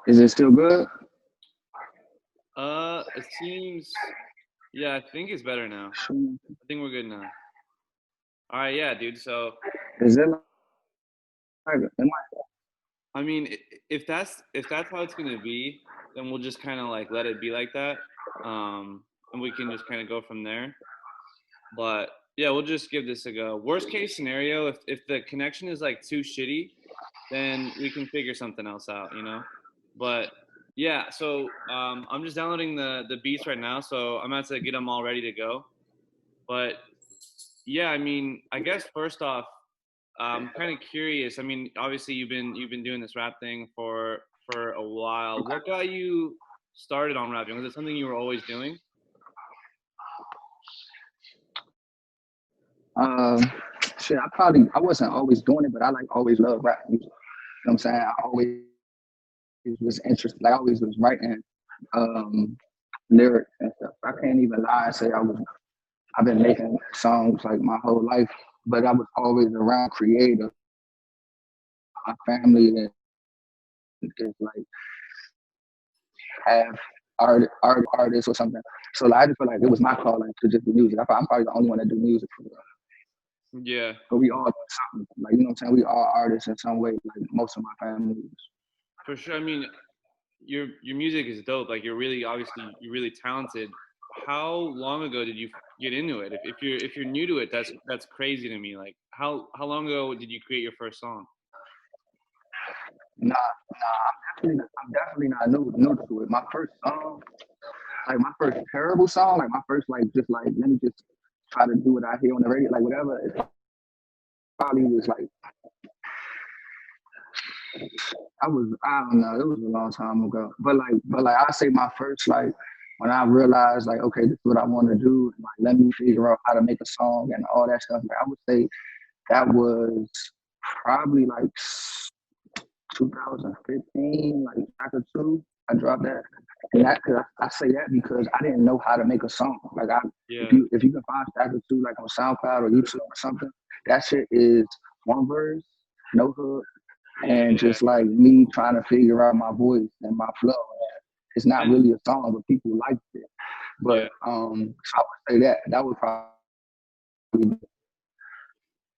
Is it still good? It seems. Yeah, I think it's better now. I think we're good now. All right, yeah, dude. So, Is it like, am I mean, if that's how it's gonna be, then we'll just kind of like let it be like that, and we can just kind of go from there. But yeah, we'll just give this a go. Worst case scenario, if the connection is like too shitty, then we can figure something else out, you know. But yeah, so I'm just downloading the beats right now, so I'm about to get them all ready to go. But yeah, I mean, I guess first off, I'm kind of curious. I mean, obviously you've been doing this rap thing for a while. What got you started on rapping? Was it something you were always doing? um shit, I wasn't always doing it, but I like always loved rap music. You know what I'm saying? I always was interested, like I always was writing um lyrics and stuff. I can't even lie and say I've been making songs like my whole life, but I was always around creative. My family is like have artists or something. So like, I just feel like it was my calling to just do music. I'm probably the only one that do music for real. Yeah, But we all do something. Like, you know what I'm saying? We all artists in some way, like most of my family is. for sure. I mean, your music is dope. Like you're really talented. How long ago did you get into it? If you're new to it, that's crazy to me. Like how long ago did you create your first song? I'm definitely not new to it. My first song, like my first terrible song, like my first like just like let me just try to do what I hear on the radio, like whatever. It probably was like I don't know, it was a long time ago. But like I say my first like when I realized like okay, this is what I want to do, and, like let me figure out how to make a song and all that stuff. Like I would say that was probably like 2015, like chapter two. I dropped that, and that cause I say that because I didn't know how to make a song. Like Yeah, if you can find chapter two like on SoundCloud or YouTube or something, that shit is one verse, no hook, yeah, and yeah. just like me trying to figure out my voice and my flow. It's not And really a song, but people liked it. But yeah. so I would say that would probably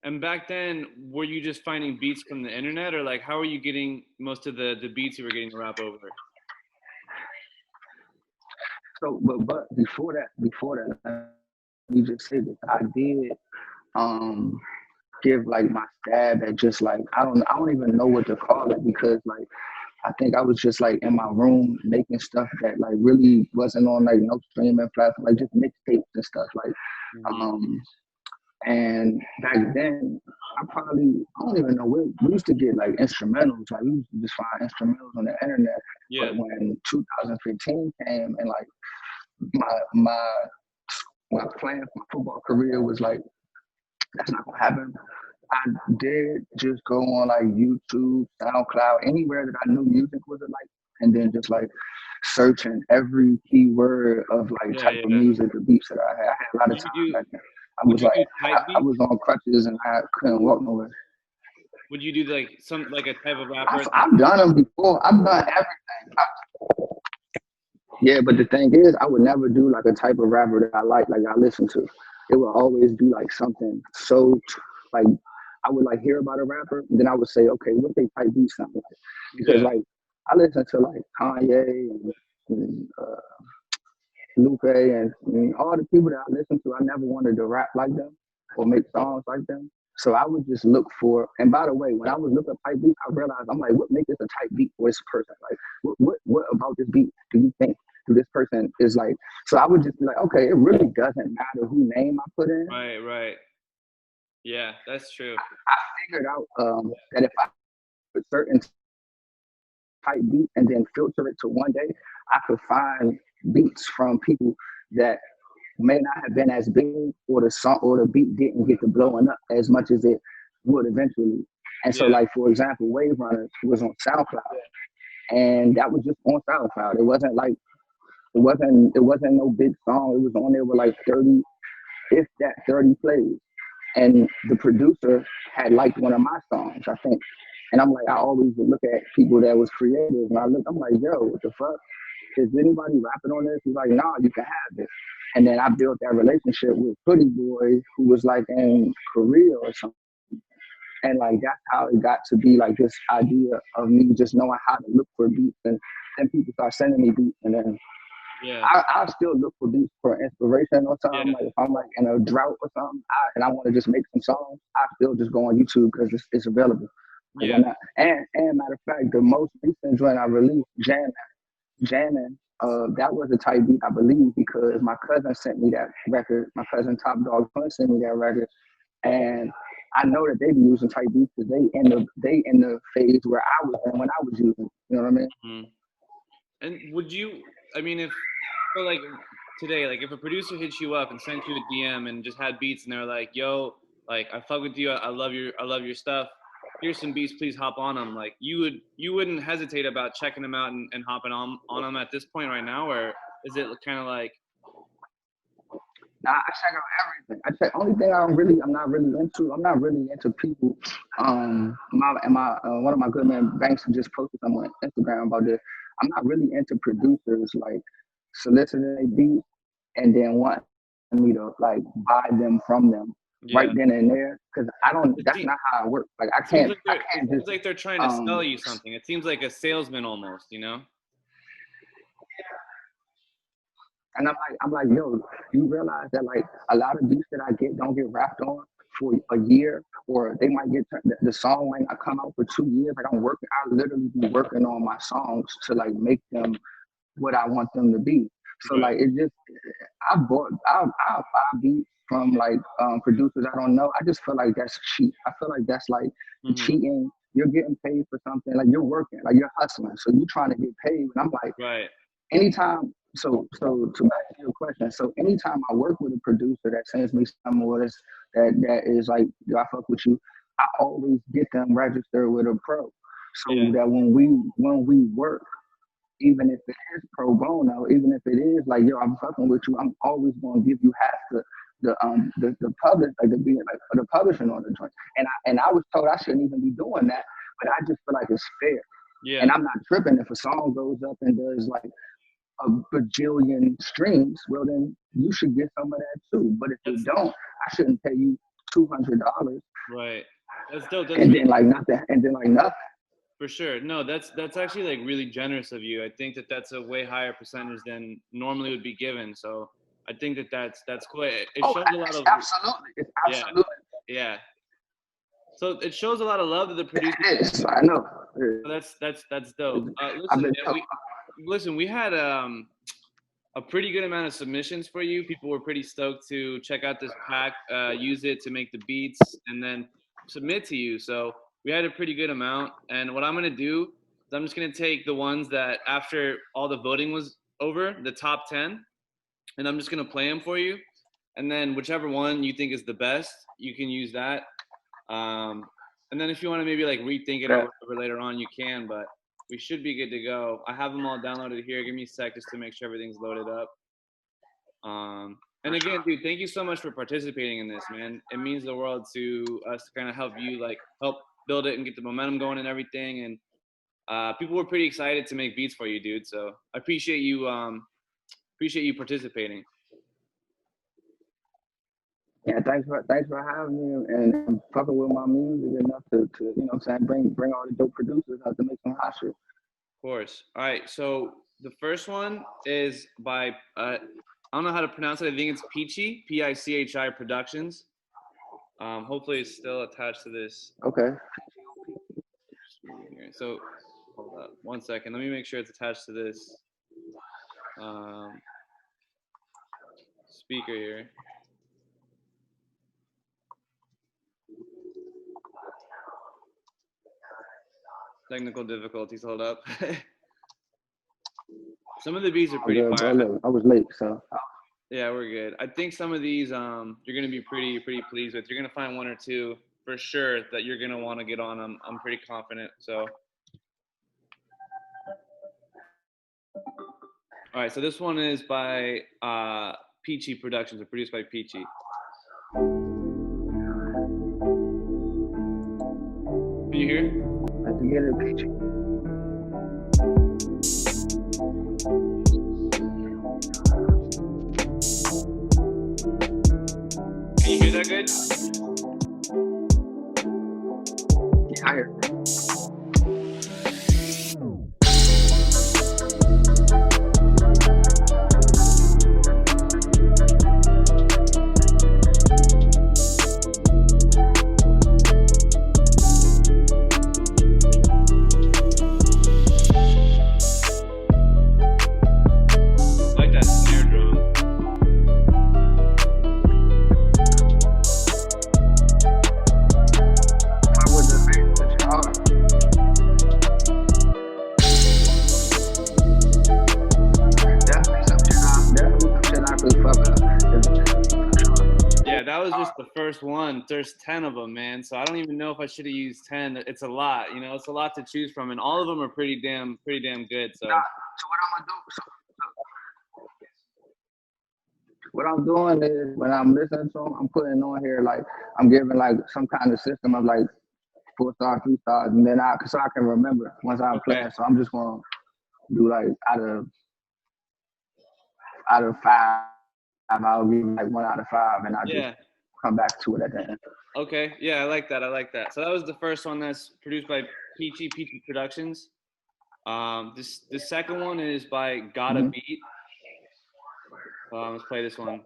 And back then, were you just finding beats from the internet, or like how were you getting most of the beats you were getting to rap over? so. But before that, let me just say this. I did um give like my stab at just like I don't even know what to call it because like I think I was just like in my room making stuff that like really wasn't on like no streaming platform, like just mixtapes and stuff. Like Hmm. um and back then I don't even know we used to get like instrumentals, like we used to just find instrumentals on the internet. Yeah, But when 2015 came and like my my plan for my football career was like that's not gonna happen. I did just go on like YouTube, SoundCloud, anywhere that I knew music was like, and then just like searching every keyword of like yeah, type of yeah. music, the beats that I had. I had a lot of Would you time do back then. I would was you like, do type I beats? was on crutches and I couldn't walk nowhere. Would you do like some like a type of rapper? I've done them before. I've done everything. Yeah, but the thing is, I would never do like a type of rapper that I like I listen to. It would always be like something so like I would like hear about a rapper, and then I would say, okay, what they type beat something like? Because Yeah, like I listen to like Kanye and Lupe and all the people that I listen to. I never wanted to rap like them or make songs like them. So I would just look for. And by the way, when I was looking at type beat, I realized I'm like, what makes this a type beat for this person? Like, what about this beat do you think to this person is like? So I would just be like, okay, it really doesn't matter who name I put in. right, right. Yeah, that's true. I figured out that if I put certain type beat and then filter it to one day, I could find beats from people that may not have been as big or the song or the beat didn't get to blowing up as much as it would eventually. And so Yeah, like for example, Wave Runner was on SoundCloud and that was just on SoundCloud. It wasn't like it wasn't no big song. It was on there with like 30, if that 30 plays. And the producer had liked one of my songs, I think. And I'm like, I always would look at people that was creative, and I'm like, yo, what the fuck? Is anybody rapping on this? He's like, nah, you can have it. And then I built that relationship with Hoodie Boy, who was like in Korea or something. And like that's how it got to be like this idea of me just knowing how to look for beats, and then people start sending me beats, and then Yeah. I still look for beats for inspiration or Yeah. something. Like if I'm like in a drought or something, and I want to just make some songs, I still just go on YouTube because it's available. Yeah. And matter of fact, the most recent joint I released, Jamming, that was a type beat I believe because my cousin sent me that record. My cousin Top Dog Hunt sent me that record, and I know that they be using type beats because they in the phase where I was in when I was using. You know what I mean? Mhm. And would you? I mean, if so, like today, like if a producer hits you up and sent you a DM and just had beats and they're like, "Yo, like I fuck with you. I love your stuff. Here's some beats. Please hop on them." Like you wouldn't hesitate about checking them out and hopping on them at this point right now, or is it kind of like, Nah, I check out everything. I check only thing I'm not really into people. My one of my good man Banks just posted something on Instagram about this. I'm not really into producers like soliciting a beat and then want me to like buy them from them right yeah? then and there because I don't. It That's not how I work. Like seems like I they're can't seems just like they're trying to sell um you something. It seems like a salesman almost, you know? And I'm like, yo, you realize that like a lot of beats that I get don't get rapped on for a year, or they might get the song might not come out for 2 years. Like I literally be working on my songs to like make them what I want them to be. So Right. like it just, I buy beats from like producers I don't know. I just feel like that's cheap. I feel like that's like Hmm. cheating. You're getting paid for something, like you're working, like you're hustling. So you're trying to get paid. And I'm like, Right. anytime so to back to your question, so anytime I work with a producer that sends me some or that is like, do I fuck with you, I always get them registered with a pro so Yeah. that when we work, even if it is pro bono, even if it is like, yo, I'm fucking with you, I'm always gonna give you half the public, like the publishing on the joint. And I was told I shouldn't even be doing that, but I just feel like it's fair. And Yeah. I'm not tripping if a song goes up and does like a bajillion streams, well then you should get some of that too. But if it That's don't, I shouldn't pay you $200 right. That's dope. That's and really then like nothing, and then like nothing. for sure. No, that's actually like really generous of you. I think that that's a way higher percentage than normally would be given. So I think that that's cool. It Oh, shows a lot it's of absolutely, it's yeah, absolutely, yeah. So it shows a lot of love that the producer. it is. I know. That's dope. I've Listen, been man, told. we had a pretty good amount of submissions for you. People were pretty stoked to check out this pack, use it to make the beats, and then submit to you. So we had a pretty good amount. And what I'm gonna do is I'm just gonna take the ones that after all the voting was over, the top 10, and I'm just gonna play them for you. And then whichever one you think is the best, you can use that. Um, and then if you want to maybe like rethink it or That. whatever later on, you can. But we should be good to go. I have them all downloaded here. Give me a sec just to make sure everything's loaded up. And again, dude, thank you so much for participating in this, man. It means the world to us to kind of help you, like help build it and get the momentum going and everything. And people were pretty excited to make beats for you, dude. So I appreciate you participating. Yeah, thanks for having me and fucking with my music enough to you know what I'm saying, bring all the dope producers out to make some hot shit. Of course. All right. So the first one is by I don't know how to pronounce it. I think it's Peachy, Pichi Productions. Hopefully it's still attached to this Okay. screen here. So hold up 1 second. Let me make sure it's attached to this um, speaker here. Technical difficulties. Hold up. Some of the beats are I'm pretty good, bro. fire. Look, I was late, so Yeah, we're good. I think some of these you're gonna be pretty pleased with. You're gonna find one or two for sure that you're gonna want to get on. I'm pretty confident. So all right, so this one is by Peachy Productions, or produced by Peachy. Can you hear? get it, Peachy. Can you hear that good? Yeah, I hear it. I like that snare drum. Fuck with the bass, that shit hard. Definitely some shit I could fuck up. Yeah, that was just the first one. There's 10 of them, man. So I don't even know if I should have used 10. It's a lot, you know. It's a lot to choose from, and all of them are pretty damn good. So So what I'm gonna do? So what I'm doing is when I'm listening to them, I'm putting on here like I'm giving like some kind of system of like 4 stars, 3 stars, and then so I can remember once I play okay, it. So I'm just gonna do like out of 5, I'll give like 1 out of 5, and I just yeah, come back to it at the end. okay, yeah, I like that. I like that. So that was the first one that's produced by Peachy Productions. The second one is by Gotta Mm-hmm. Beat. Let's play this one.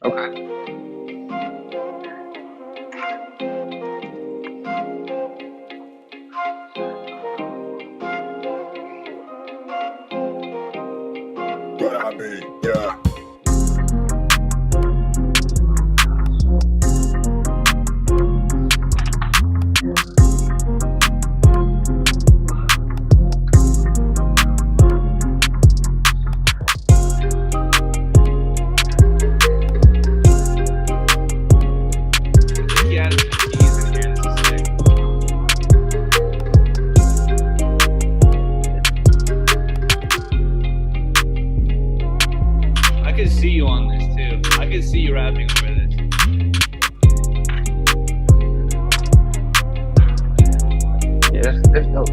Okay. But I mean, yeah. He added some keys in here. This is sick. I could see you on this too. I could see you rapping over this. Yeah, that's dope.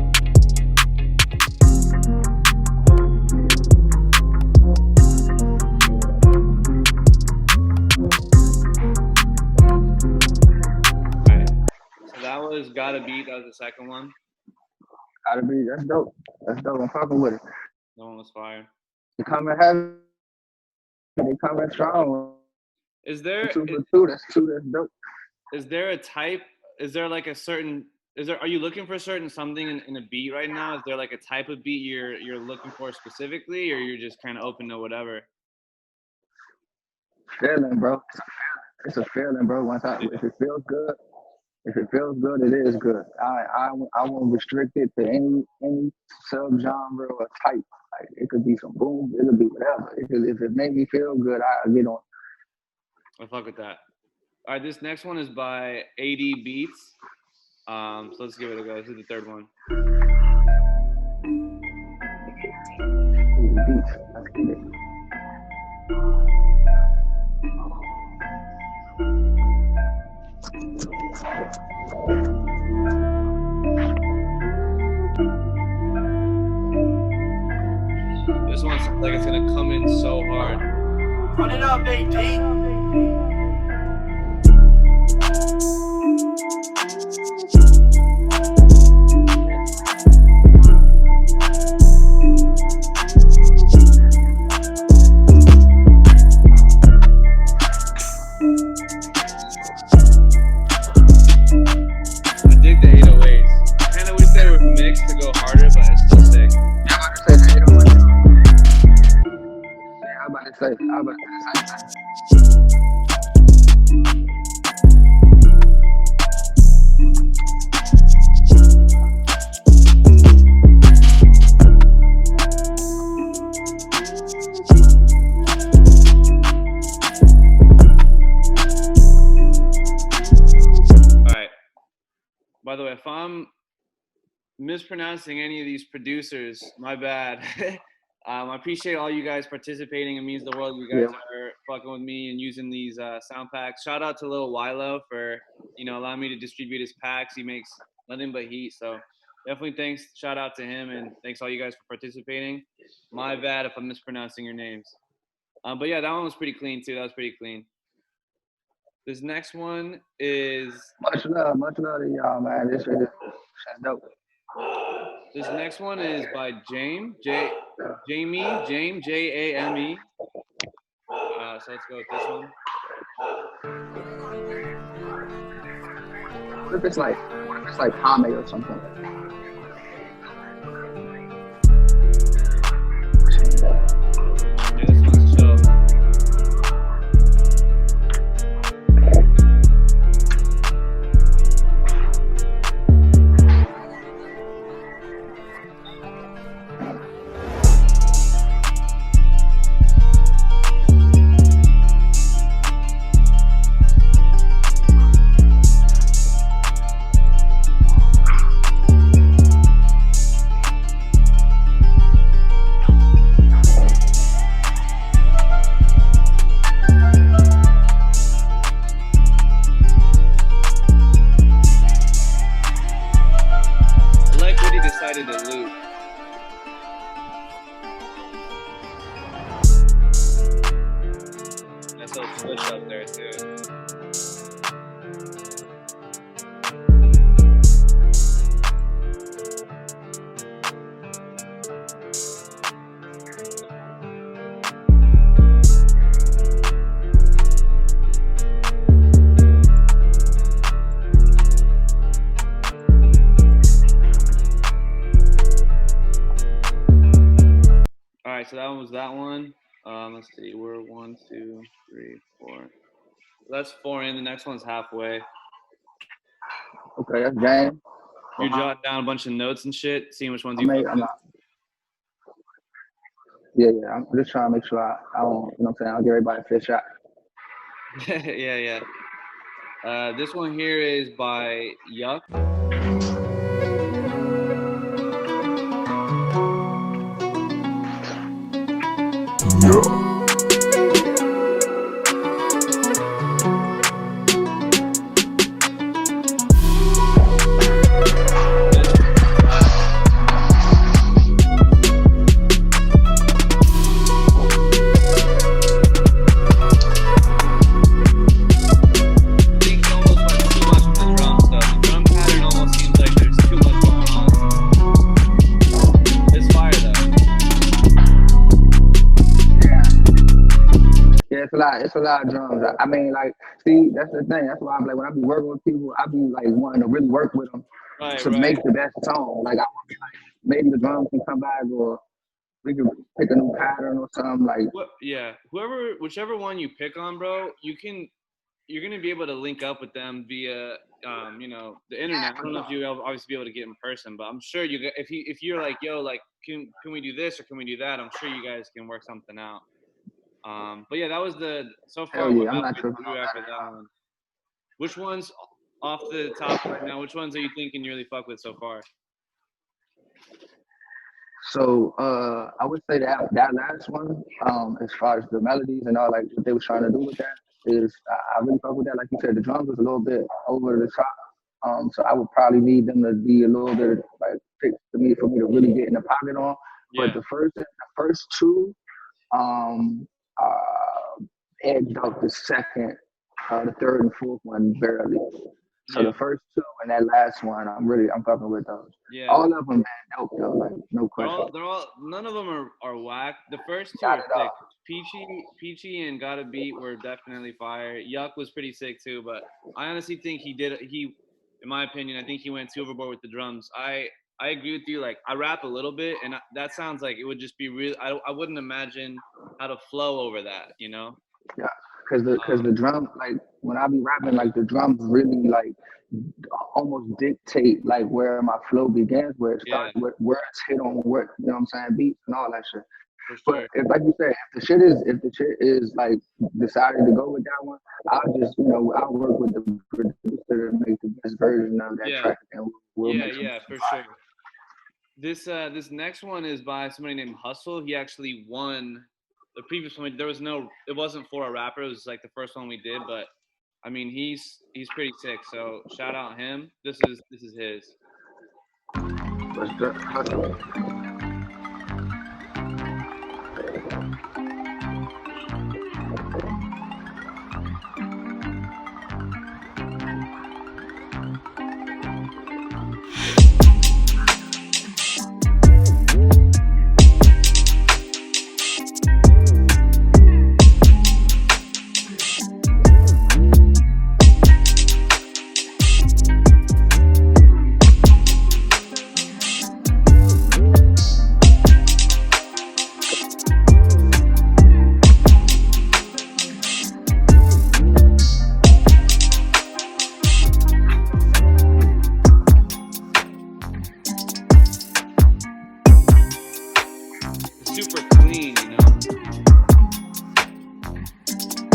Alright. So that was Gotta Beat. That was the second one. Gotta be. That's dope. That's dope. I'm fucking with it. That one was fire. They coming heavy. They coming strong. Is there 2 for 2. That's 2. That's dope. is there a type? Is there like a certain? Are you looking for a certain something in a beat right now? Is there like a type of beat you're looking for specifically, or you're just kind of open to whatever? Feeling, bro. It's a feeling, bro. If it feels good, it is good. I won't restrict it to any subgenre or type. Like it could be some boom, it could be whatever. If it made me feel good, I get on. I fuck with that. All right, this next one is by AD Beats. So let's give it a go. This is the third one. Beats. Let's get it. This one sounds like it's gonna come in so hard. Run it up, AD. I dig the 808s. I kind of wish they were mixed to go harder, but it's still sick. I'm about to say. All right. By the way, if I'm mispronouncing any of these producers, my bad. I appreciate all you guys participating. It means the world. You guys are fucking with me and using these sound packs. Shout out to Lil Wylo for allow me to distribute his packs. He makes nothing but heat. So definitely thanks. Shout out to him, and thanks all you guys for participating. My bad if I'm mispronouncing your names. But yeah, that one was pretty clean too. That was pretty clean. This next one is Much love to y'all, man. This is dope. This next one is by Jamie Jame. So let's go with this one. What if it's like Hame or something? Yeah, this one's chill. I like what he decided to loop. Nice little switch up there too. All right, so that one was that one. Let's see, we're 1, 2, 3, 4. That's 4 in. The next one's halfway. Okay, that's game. You're jotting down a bunch of notes and shit, seeing which ones I you mean, fuck with. yeah. I'm just trying to make sure I don't, you know what I'm saying, I'll give everybody a fair shot. Yeah. This one here is by Yuck. It's a lot of drums. I mean, like, see, that's the thing. That's why I'm like, when I be working with people, I be like wanting to really work with them to make the best tone. Like, I want to be like, maybe the drums can come back, or we can pick a new pattern or something. Like, Whichever one you pick on, bro, you're gonna be able to link up with them via, the internet. I don't know if you'll obviously be able to get in person, but I'm sure if you're like, yo, like, can we do this or can we do that? I'm sure you guys can work something out. But yeah, that was so far. hell yeah, I'm not tripping on After that one. Which ones off the top right now? Which ones are you thinking you really fuck with so far? So I would say that last one, as far as the melodies and all, like what they were trying to do with that, is I really fuck with that. Like you said, the drums was a little bit over the top. So I would probably need them to be a little bit like fixed for me to really get in the pocket on. Yeah. But the first two, edged out the second, the third and fourth one barely. So the first two and that last one, I'm fucking with those. Yeah. All of them, man, dope though, like no question. They're all none of them are whack. The first two are sick. Peachy and Gotta Beat were definitely fire. Yuck was pretty sick too, but I honestly think in my opinion, I think he went too overboard with the drums. I agree with you. Like, I rap a little bit, and that sounds like it would just be real. I wouldn't imagine how to flow over that, you know? Yeah, because the drum, like when I be rapping, like the drums really like almost dictate like where my flow begins, where it starts, where it's hit on, what, you know what I'm saying, beats and all that shit. For sure. But if, like you said, if the shit is like decided to go with that one, I'll just, I'll work with the producer to make the best version of that track, and we'll make some for sure. This next one is by somebody named Hustle. He actually won the previous one. It wasn't for a rapper. It was like the first one we did, but I mean, he's pretty sick. So shout out him. This is his. What's the It's super clean, you know.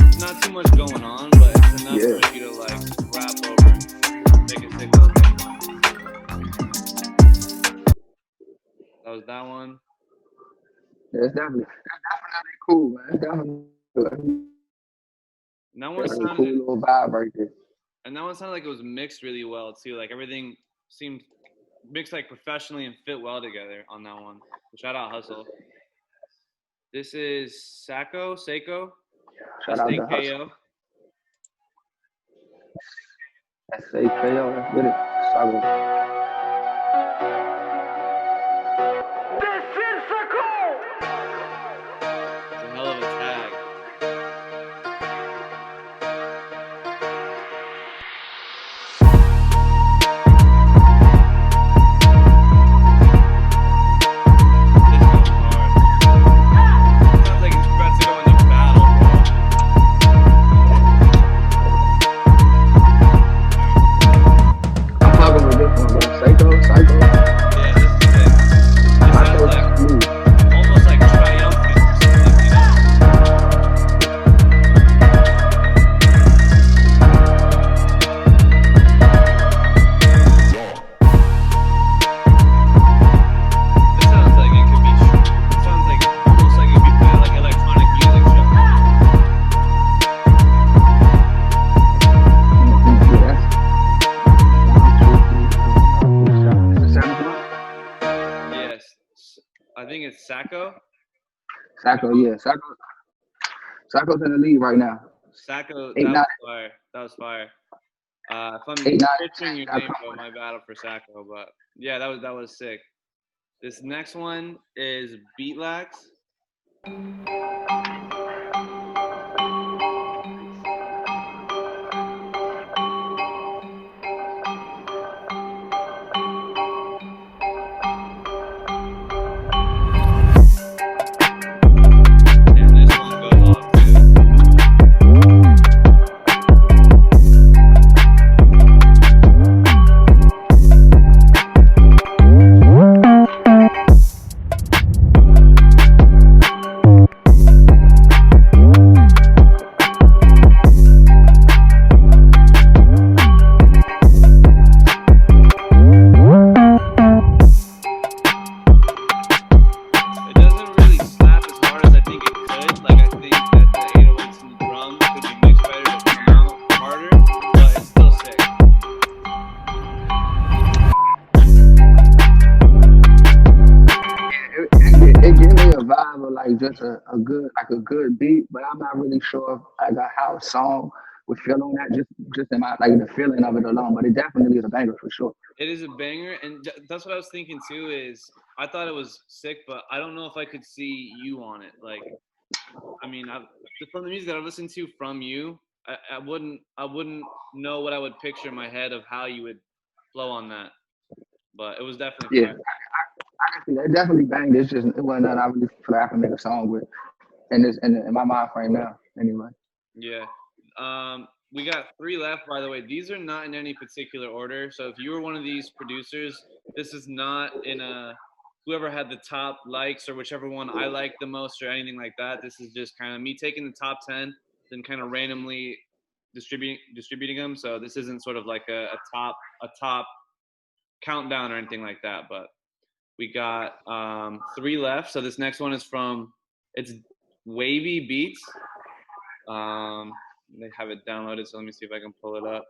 It's not too much going on, but it's enough yeah. for you to like rap over, make a sick little thing. That was that one. Yeah, it's definitely cool, man. It's definitely And that one a cool sounded, little vibe right there. and that one sounded like it was mixed really well too. Like everything seemed mixed like professionally and fit well together on that one. Shout out Hustle. This is Seiko, Shout out to Hustle. SAKO. SAKO, let's get it. Struggle. It's a hell of a tag. This goes hard. Sounds like he's about to go into battle, I'm fucking with this one, bro. Psycho. bro. Yeah, this is sick. It I sounds thought like that's smooth. almost like triumphant or something, you know? This sounds like it could be. It sounds like almost like it could be played at like electronic music show. Yeah, that's 1, 2, 3, 4, 5, 6, 7. Is it 7 o'clock? Yes, I think it's Sacco. Sacco, yeah. Sacco's in the lead right now. Sacco, 8, that 9, was fire. That was fire. If I'm 8, 9, butchering your 10. name, bro, my battle for Sacco, but yeah, that was sick. This next one is Beatlax. And this one goes off too. It doesn't really slap as hard as I think it could. Like I think that the 808s and the drums could be mixed better to come out harder, but it's still sick. It give me a vibe of like just a good beat, but I'm not really sure if I got how a song would feel on that. Just in my like the feeling of it alone, but it definitely is a banger for sure. It is a banger, and that's what I was thinking too. Is I thought it was sick, but I don't know if I could see you on it. Like, I mean, from the music that I've listened to from you, I wouldn't know what I would picture in my head of how you would flow on that. But it was definitely Yeah, fire. I can see that. It definitely banged. It's just it wasn't nothing I really feel like I can make a song with, and this in my mind frame now. Anyway, Yeah. We got three left, by the way. These are not in any particular order. So if you were one of these producers, this is not in a whoever had the top likes or whichever one I like the most or anything like that. This is just kind of me taking the top 10, then kind of randomly distributing them. So this isn't sort of like a top countdown or anything like that. But we got three left. So this next one is from it's Wavy Beats. They have it downloaded, so let me see if I can pull it up.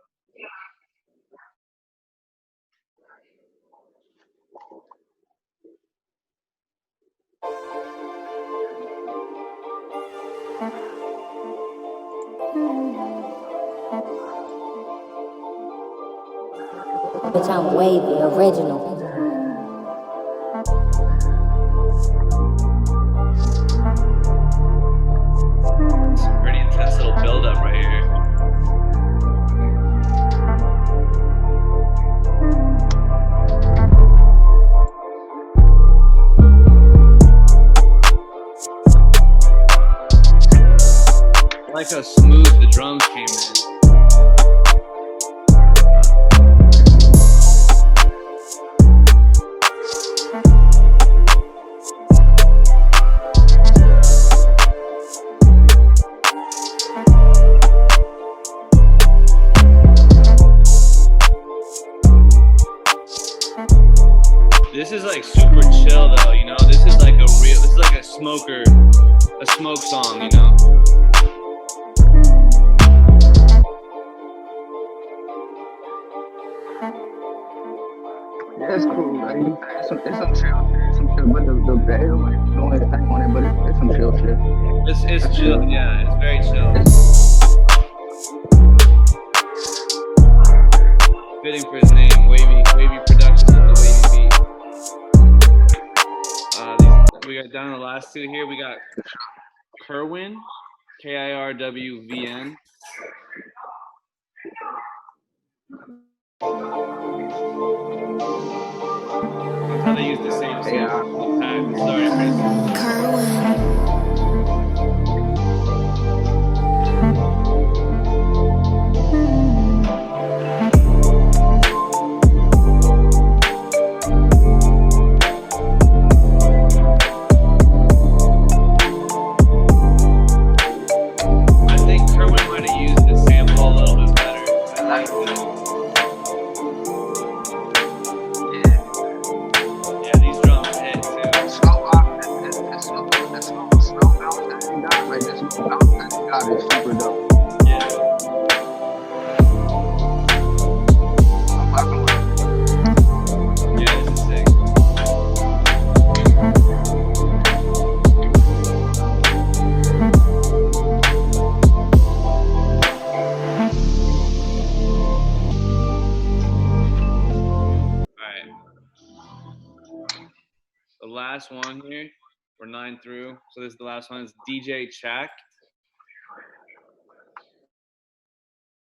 Bitch, I'm wavy, original. It's a pretty intense little build-up right here. I like how smooth the drums came in. This is like super chill though, you know? This is like a smoke song, you know? Yeah, it's cool. Like, it's some chill shit. But the 808 is doing its thing on it, but it's some chill shit. It's chill, yeah, it's very chill. Fitting for his name, Wavy Productions with the Wavy beat. We got down to the last two here. We got Kerwin, KIRWVN. That's how they use the same pad. Sorry, Chris. I think Kerwin might have used the sample a little bit better. I like it. Yeah, these drums hit too. Slow bounce that he got, like this slow bounce that he got is super dope. Yeah. I'm fucking with it. Yeah, this is sick. Alright. The last one here, we're 9 through. So this is the last one. It's DJ Chak.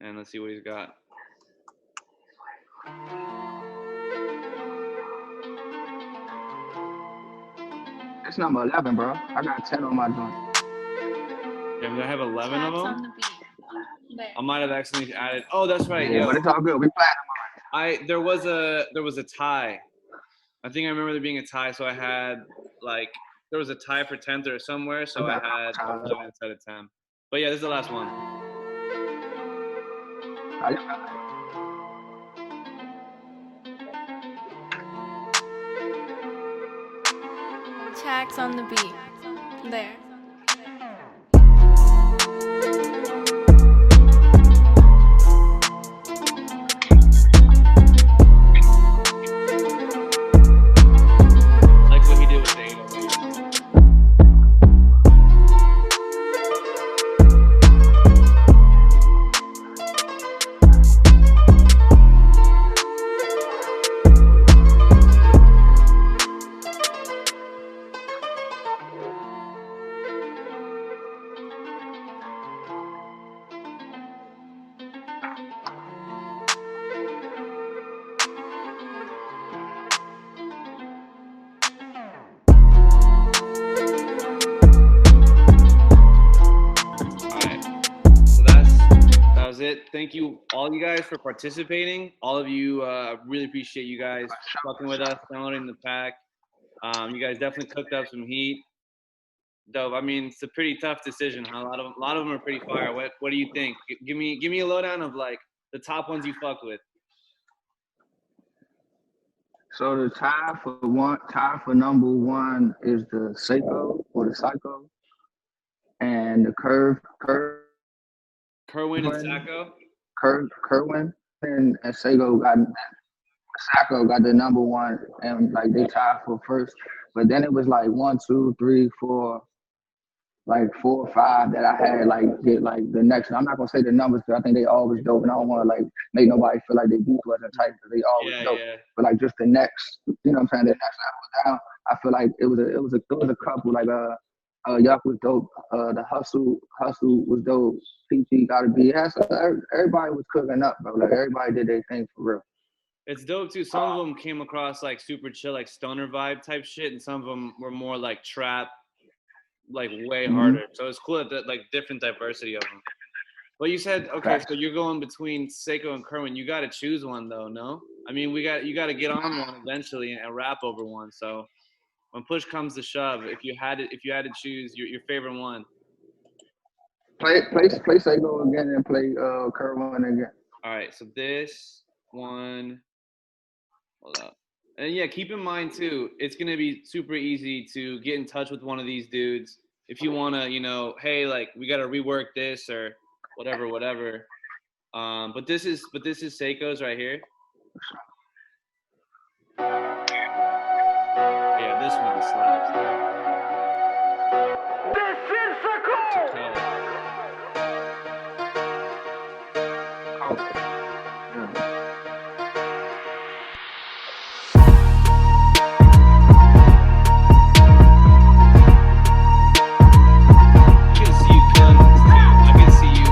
And let's see what he's got. It's number 11, bro. I got 10 on my joint. Yeah, I have 11 of Tracks on them. the beat. There. I might have accidentally added. Oh, that's right. Yeah, Yeah, but it's all good. We playing them there was a tie. I think I remember there being a tie, so I had like there was a tie for 10th or somewhere, so I had 11 instead of 10. But yeah, this is the last one. alright. Tracks on the beat. There. Like what he did with the 808. That was it. Thank you, all you guys, for participating. All of you, really appreciate you guys fucking with us, downloading the pack. You guys definitely cooked up some heat. Dope. I mean, it's a pretty tough decision. Huh? A lot of them are pretty fire. What do you think? Give me a lowdown of like the top ones you fucked with. So the tie for number one is the Seiko or the Psycho, and the curve Kerwin and Sacco. Kerwin and Sego got Sacco got the number one, and like they tied for first. But then it was like one, two, three, four, like 4 or 5 that I had like get like the next. I'm not gonna say the numbers because I think they always dope, and I don't want to like make nobody feel like they beat wasn't tight because they always Yeah, dope. yeah. But like just the next, you know what I'm saying? The next level down, I feel like it was a couple like Yuck was dope. The hustle was dope. PT got to be. Everybody was cooking up, bro. Like everybody did their thing for real. It's dope too. Some of them came across like super chill, like stoner vibe type shit, and some of them were more like trap, like way Mm-hmm. harder. So it's cool that like different diversity of them. But you said okay, Facts. so you're going between Seiko and Kerwin. You got to choose one though, no? I mean, you got to get on one eventually and rap over one. So when push comes to shove, if you had to choose your favorite one. Play Sego again and play Kerwin again. All right, so this one, hold up. And yeah, keep in mind too, it's gonna be super easy to get in touch with one of these dudes if you wanna, hey, like we gotta rework this or whatever, whatever. But this is Seiko's right here. Yeah, this one slaps. This is the It's a code. code. I can see you killing this too. I can see you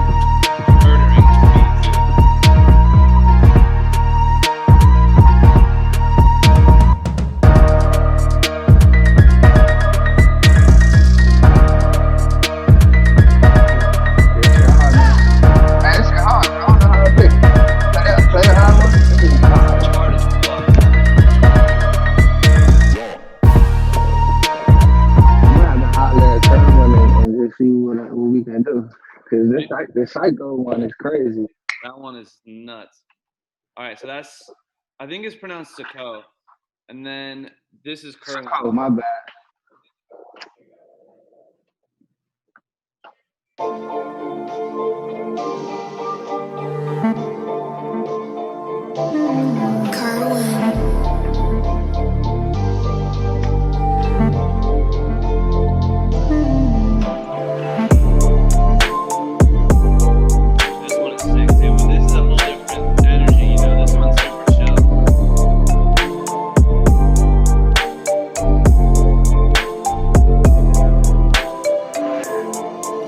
murdering this beat too. This shit hard, man. Man, this shit hard. I don't know how to pick. Play the hard one. This is hard. It's hard as fuck. I'm gonna have to holler at Kerwin and just see what we can do. Cause this Psycho one is crazy. That one is nuts. All right, so I think it's pronounced Sako. And then this is Kerwin. Oh my bad. This one is sick too, but this is a whole different energy, this one's super chill.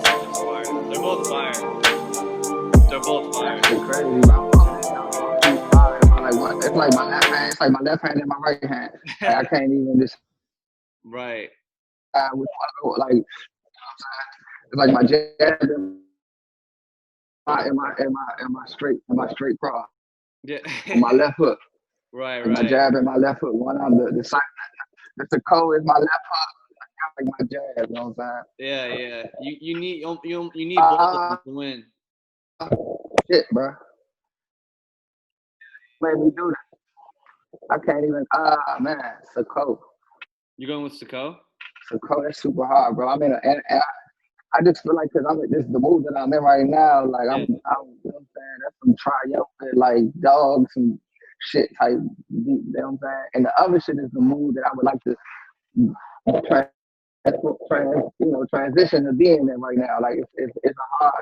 It's fire. They're both fire. They're both fire. That shit crazy. It's like my left hand. It's like my left hand and my right hand. Like I can't even decide Right. which one. Like it's like my jab and my straight cross. Yeah. My left hook. Right, Like my right. jab and my left hook. One on the side. The code is my left hook. Like my jab. You know what I'm Yeah, yeah. You need you need saying? both of them to win. Shit, bro. Made me do that. I can't even. Man, it's a code. You going with Sako? So that's super hard, bro. I mean, and I just feel like because I'm in this the mood that I'm in right now. Like I'm, Yeah. you know what I'm saying? That's some triumphant, like dogs and shit type beat. You know what I'm saying? And the other shit is the mood that I would like to transition to being in right now. Like it's a hard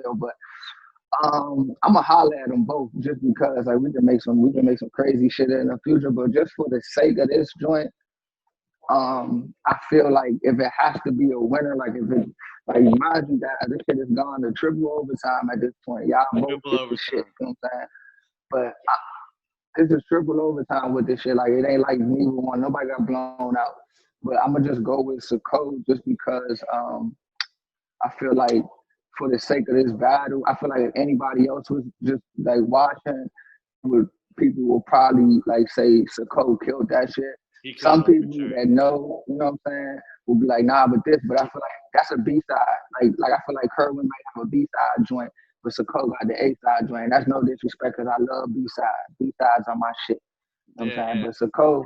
sell, but I'm gonna holler at them both just because like we can make some crazy shit in the future. But just for the sake of this joint. I feel like if it has to be a winner, like if it, like mind you that this shit is gone to triple overtime at this point. Y'all both Triple get the shit, overtime. you know what I'm saying? But this is triple overtime with this shit. Like it ain't like neither one. Nobody got blown out. But I'm gonna just go with Sako just because I feel like for the sake of this battle, I feel like if anybody else was just like watching, would people will probably like say Sako killed that shit. He killed Some it for people sure. that know, you know what I'm saying, will be like, nah, but this, but I feel like that's a B side. Like I feel like Kerwin might have a B side joint, but Sako got the A side joint. That's no disrespect because I love B sides. B sides are my shit. You know what I'm Yeah, saying? yeah. But Sako,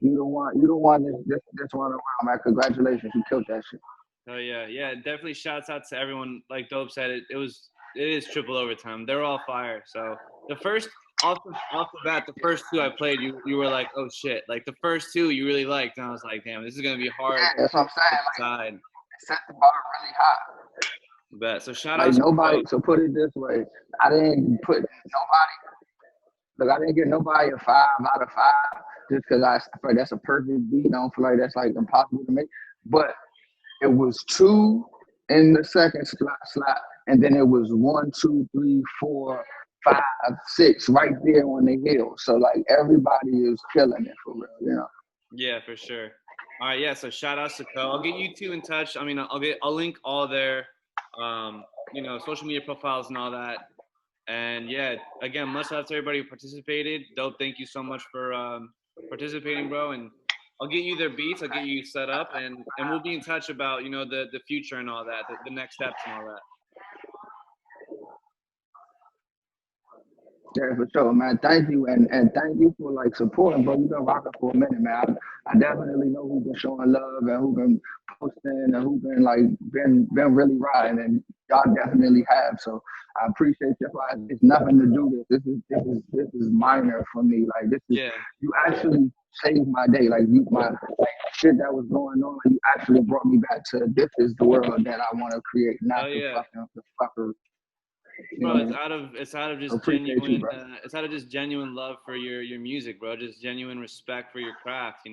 you don't want this run around, man. Congratulations, you killed that shit. Oh yeah, yeah. Definitely shouts out to everyone. Like Dope said, it was it is triple overtime. They're all fire. So the first off the bat, the first two I played, you were like, oh shit. Like the first two you really liked, and I was like, damn, this is gonna be hard Yeah, that's what I'm saying. to Like, decide. it set the bar really high. Bet. So shout Like outs to nobody. Joe. So put it this way, I didn't put nobody. Look, I didn't get nobody a 5 out of 5 just because I feel like that's a perfect beat. I don't feel like that's like impossible to make. But it was 2 in the second slot, and then it was 1, 2, 3, 4, 5, 6 right there on the hill. So like everybody is killing it for real. Yeah, for sure. All right, yeah. So shout outs to Co. I'll get you two in touch. I mean, I'll link all their social media profiles and all that. And yeah, again, much love to everybody who participated. Dope, thank you so much for participating, bro. And I'll get you their beats. I'll get you set up, and we'll be in touch about the future and all that, the next steps and all that. Yeah, for sure, man. Thank you, and thank you for like supporting, bro. You've been rocking for a minute, man. I definitely know who's been showing love and who been posting and who been like been really riding, and y'all definitely have. So I appreciate you. It's nothing to do with this is minor for me. Like Yeah. you actually saved my day. Like my shit that was going on, you actually brought me back to this is the world that I want to create, not Oh yeah. the fucker. Bro, it's out of just appreciate you, genuine bro. it's out of just genuine love for your music, bro. Just genuine respect for your craft,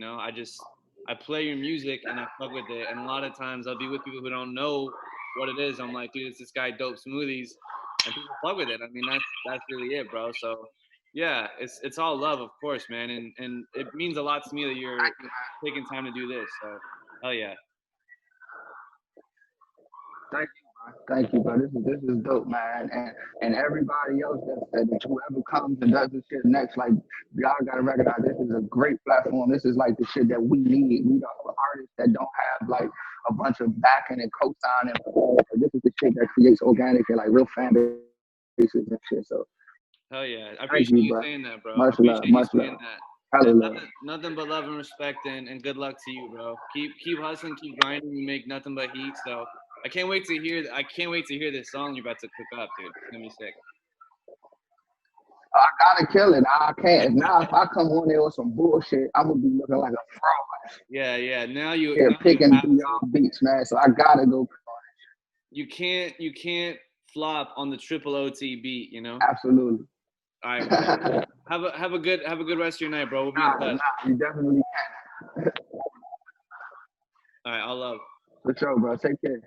I play your music and I fuck with it, and a lot of times I'll be with people who don't know what it is. I'm like, dude, it's this guy dopeSMOOTHIES, and people fuck with it. I mean, that's really it, bro. So yeah, it's all love, of course, man, and it means a lot to me that you're taking time to do this. So hell yeah. Thank you, bro. Thank you, bro. This is dope, man. And everybody else that whoever comes and does this shit next, like y'all gotta recognize this is a great platform. This is like the shit that we need. We are artists that don't have like a bunch of backing and co-signing. This is the shit that creates organic and like real fan bases and shit. So Hell yeah. I thank appreciate you, you bro. saying that, bro. I Much love, appreciate you much love. saying that. Hella And love. nothing but love and respect, and good luck to you, bro. Keep hustling, keep grinding. You make nothing but heat. So I can't wait to hear this song you're about to cook up, dude. It's gonna be sick. I gotta kill it. I can't. Now, if I come on there with some bullshit, I'm gonna be looking like a fraud. Yeah. Now Here you picking have through to. y'all beats, man. So I gotta go. You can't flop on the triple OT beat, Absolutely. All right, bro. Have a good rest of your night, bro. We'll be in touch. You definitely All right, I'll love. for sure, bro. Take care.